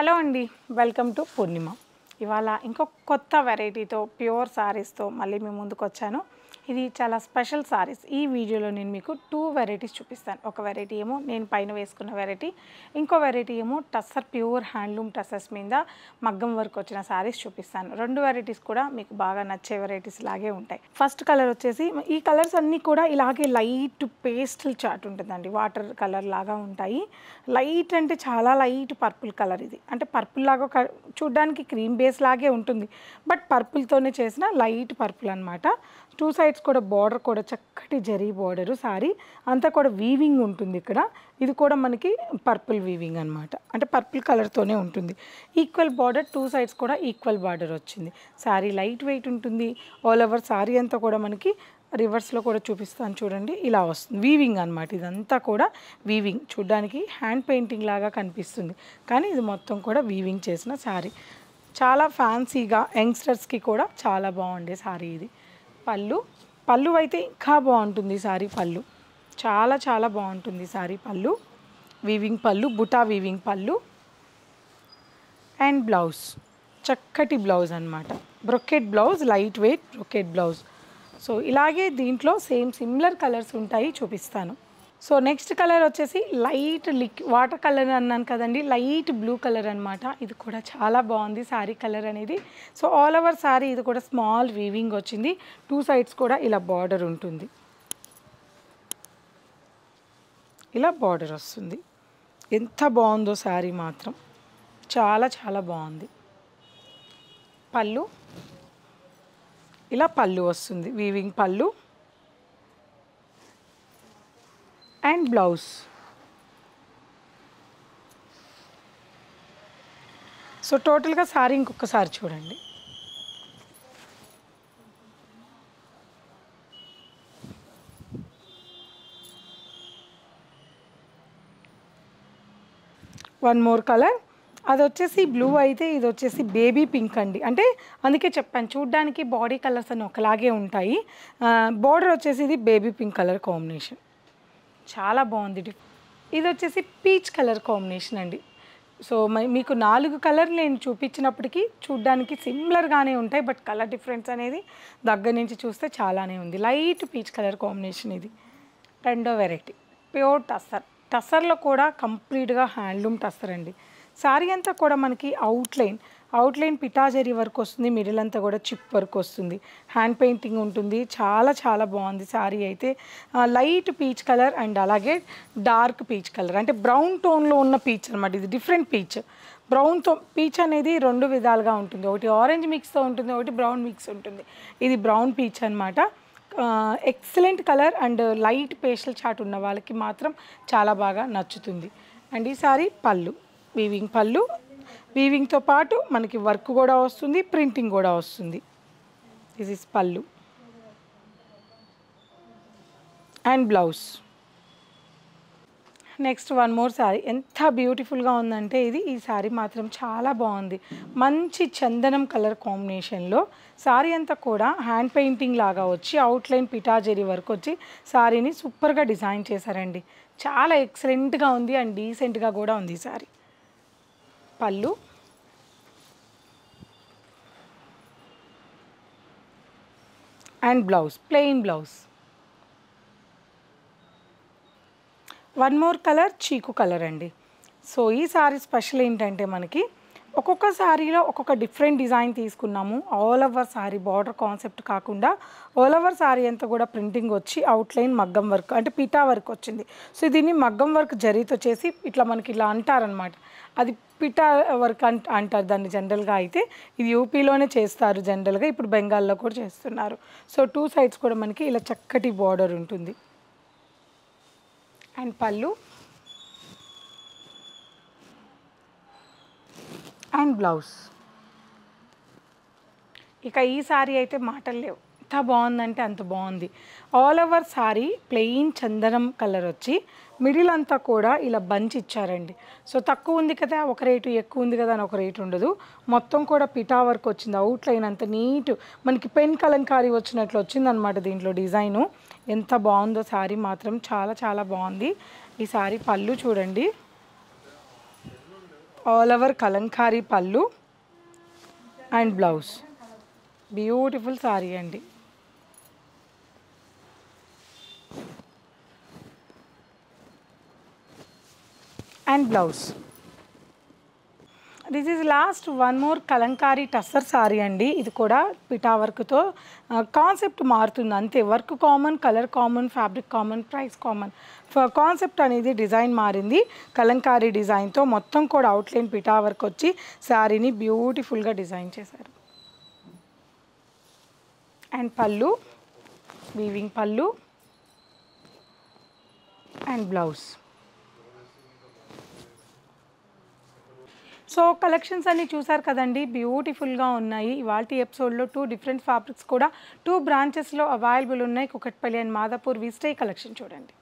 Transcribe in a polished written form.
Hello అండి, welcome to పూర్ణిమ. ఇవాళ ఇంకొక కొత్త వెరైటీతో ప్యూర్ సారీస్తో మళ్ళీ మీ ముందుకు వచ్చాను. ఇది చాలా స్పెషల్ సారీస్. ఈ వీడియోలో నేను మీకు 2 వెరైటీస్ చూపిస్తాను. ఒక వెరైటీ ఏమో నేను పైన వేసుకున్న వెరైటీ, ఇంకో వెరైటీ ఏమో టస్సర్ ప్యూర్ హ్యాండ్లూమ్ టస్సర్స్ మీద మగ్గం వర్క్ వచ్చిన సారీస్ చూపిస్తాను. 2 వెరైటీస్ కూడా మీకు బాగా నచ్చే వెరైటీస్ లాగే ఉంటాయి. ఫస్ట్ కలర్ వచ్చేసి, ఈ కలర్స్ అన్నీ కూడా ఇలాగే లైట్ పేస్టల్ చాట్ ఉంటుందండి. వాటర్ కలర్ లాగా ఉంటాయి. లైట్ అంటే చాలా లైట్ పర్పుల్ కలర్. ఇది అంటే పర్పుల్ లాగా చూడ్డానికి క్రీమ్ బేస్ లాగే ఉంటుంది, బట్ పర్పుల్తోనే చేసిన లైట్ పర్పుల్ అనమాట. 2 సైడ్స్ కూడా బార్డర్ కూడా చక్కటి జరీ బార్డరు. సారీ అంతా కూడా వీవింగ్ ఉంటుంది. ఇక్కడ ఇది కూడా మనకి పర్పుల్ వీవింగ్ అనమాట, అంటే పర్పుల్ కలర్తోనే ఉంటుంది. ఈక్వల్ బార్డర్, 2 సైడ్స్ కూడా ఈక్వల్ బార్డర్ వచ్చింది. సారీ లైట్ వెయిట్ ఉంటుంది. ఆల్ ఓవర్ సారీ అంతా కూడా మనకి రివర్స్లో కూడా చూపిస్తాను చూడండి, ఇలా వస్తుంది. వీవింగ్ అనమాట, ఇదంతా కూడా వీవింగ్. చూడ్డానికి హ్యాండ్ పెయింటింగ్ లాగా కనిపిస్తుంది, కానీ ఇది మొత్తం కూడా వీవింగ్ చేసిన సారీ. చాలా ఫ్యాన్సీగా యంగ్స్టర్స్కి కూడా చాలా బాగుండే సారీ ఇది. పళ్ళు అయితే ఇంకా బాగుంటుంది. సారీ పళ్ళు చాలా చాలా బాగుంటుంది. సారీ పళ్ళు వీవింగ్ పళ్ళు, బుటా వీవింగ్ పళ్ళు. అండ్ బ్లౌజ్ చక్కటి బ్లౌజ్ అనమాట, brocade blouse, light weight brocade blouse. So ఇలాగే దీంట్లో సిమిలర్ కలర్స్ ఉంటాయి, చూపిస్తాను. సో నెక్స్ట్ కలర్ వచ్చేసి లైట్ వాటర్ కలర్ అన్నాను కదండి, లైట్ బ్లూ కలర్ అనమాట. ఇది కూడా చాలా బాగుంది సారీ కలర్ అనేది. సో ఆల్ ఓవర్ సారీ ఇది కూడా స్మాల్ వీవింగ్ వచ్చింది. 2 సైడ్స్ కూడా ఇలా బార్డర్ ఉంటుంది, ఇలా బార్డర్ వస్తుంది. ఎంత బాగుందో సారీ మాత్రం, చాలా చాలా బాగుంది. పళ్ళు ఇలా పళ్ళు వస్తుంది, వీవింగ్ పళ్ళు. And blouse. సో టోటల్గా సారీ ఇంకొకసారి చూడండి. వన్ మోర్ కలర్, అది వచ్చేసి బ్లూ అయితే ఇది వచ్చేసి బేబీ పింక్ అండి. అంటే అందుకే చెప్పాను, చూడ్డానికి బాడీ కలర్స్ అని ఒకలాగే ఉంటాయి. బోర్డర్ వచ్చేసి ఇది బేబీ పింక్ కలర్ కాంబినేషన్, చాలా బాగుంది. ఇది వచ్చేసి పీచ్ కలర్ కాంబినేషన్ అండి. సో మీకు 4 కలర్లు నేను చూపించినప్పటికీ చూడ్డానికి సిమిలర్గానే ఉంటాయి, బట్ కలర్ డిఫరెన్స్ అనేది దగ్గర నుంచి చూస్తే చాలానే ఉంది. లైట్ పీచ్ కలర్ కాంబినేషన్ ఇది. రెండో వెరైటీ ప్యూర్ టస్సర్. టస్సర్లో కూడా కంప్లీట్గా హ్యాండ్లూమ్ టస్సర్ అండి. సారీ అంతా కూడా మనకి అవుట్లైన్ పిటాజరీ వర్క్ వస్తుంది. మిడిల్ అంతా కూడా చిప్ వర్క్ వస్తుంది. హ్యాండ్ పెయింటింగ్ ఉంటుంది. చాలా చాలా బాగుంది సారీ అయితే. లైట్ పీచ్ కలర్ అండ్ అలాగే డార్క్ పీచ్ కలర్, అంటే బ్రౌన్ టోన్లో ఉన్న పీచ్ అనమాట. ఇది డిఫరెంట్ పీచ్. పీచ్ అనేది 2 విధాలుగా ఉంటుంది. ఒకటి ఆరెంజ్ మిక్స్తో ఉంటుంది, ఒకటి బ్రౌన్ మిక్స్ ఉంటుంది. ఇది బ్రౌన్ పీచ్ అనమాట. Excellent colour and light pastel చాట్ ఉన్న వాళ్ళకి మాత్రం చాలా బాగా నచ్చుతుంది. అండ్ ఈ సారీ పళ్ళు వీవింగ్ పళ్ళు. వీవింగ్తో పాటు మనకి వర్క్ కూడా వస్తుంది, ప్రింటింగ్ కూడా వస్తుంది. దిస్ ఇస్ పళ్ళు and blouse. Next one more sorry. ఎంత బ్యూటిఫుల్గా ఉందంటే ఈ సారీ మాత్రం చాలా బాగుంది. మంచి చందనం కలర్ కాంబినేషన్లో సారీ అంతా కూడా హ్యాండ్ పెయింటింగ్ లాగా వచ్చి అవుట్లైన్ పిటాజరీ వర్క్ వచ్చి సారీని సూపర్గా డిజైన్ చేశారండి. చాలా ఎక్సలెంట్గా ఉంది అండ్ డీసెంట్గా కూడా ఉంది ఈ సారీ. పళ్ళు and blouse, plain blouse. One more colour చీకు కలర్ అండి. సో ఈ సారీ స్పెషల్ ఏంటంటే మనకి ఒక్కొక్క సారీలో ఒక్కొక్క డిఫరెంట్ డిజైన్ తీసుకున్నాము. All over sorry border concept కాకుండా ఆల్ ఓవర్ సారీ అంతా కూడా ప్రింటింగ్ వచ్చి అవుట్లైన్ మగ్గం వర్క్, అంటే పిటా వర్క్ వచ్చింది. సో దీన్ని మగ్గం వర్క్ జరీతో చేసి ఇట్లా మనకి ఇలా అంటారనమాట. అది పిటా వర్క్ అంటారు దాన్ని జనరల్గా. అయితే ఇది యూపీలోనే చేస్తారు జనరల్గా, ఇప్పుడు బెంగాల్లో కూడా చేస్తున్నారు. సో 2 సైడ్స్ కూడా మనకి ఇలా చక్కటి బార్డర్ ఉంటుంది. అండ్ పళ్ళు అండ్ బ్లౌజ్. ఇక ఈ సారీ అయితే మాటలు లేవు, ఎంత బాగుందంటే అంత బాగుంది. ఆల్ ఓవర్ సారీ ప్లెయిన్ చందనం కలర్ వచ్చి మిడిల్ అంతా కూడా ఇలా బంచ్ ఇచ్చారండి. సో తక్కువ ఉంది కదా ఒక రేటు, ఎక్కువ ఉంది కదా అని ఒక రేటు ఉండదు. మొత్తం కూడా పిటా వర్క్ వచ్చింది. అవుట్లైన్ అంత నీట్ మనకి పెన్ కలంకారీ వచ్చినట్లు వచ్చిందనమాట దీంట్లో డిజైను. ఎంత బాగుందో సారీ మాత్రం, చాలా చాలా బాగుంది. ఈ సారీ పళ్ళు చూడండి, ఆల్ ఓవర్ కలంకారీ పళ్ళు అండ్ బ్లౌజ్. బ్యూటిఫుల్ సారీ అండి. And blouse. This is lost one more Kalamkari tussar sorry అండి. ఇది కూడా పిటా వర్క్తో కాన్సెప్ట్ మారుతుంది అంతే. Work common, colour common, fabric common, price common. Concept అనేది డిజైన్ మారింది. కలంకారీ డిజైన్తో మొత్తం కూడా అవుట్లైన్ పిటా వర్క్ వచ్చి శారీని బ్యూటిఫుల్గా డిజైన్ చేశారు. అండ్ పళ్ళు, వీవింగ్ పళ్ళు అండ్ బ్లౌజ్. సో కలెక్షన్స్ అన్నీ చూసారు కదండి, బ్యూటిఫుల్గా ఉన్నాయి. ఇవాల్టి ఎపిసోడ్లో 2 డిఫరెంట్ ఫ్యాబ్రిక్స్ కూడా 2 బ్రాంచెస్లో అవైలబుల్ ఉన్నాయి. Kukatpally and Madhapur. Visit collection చూడండి.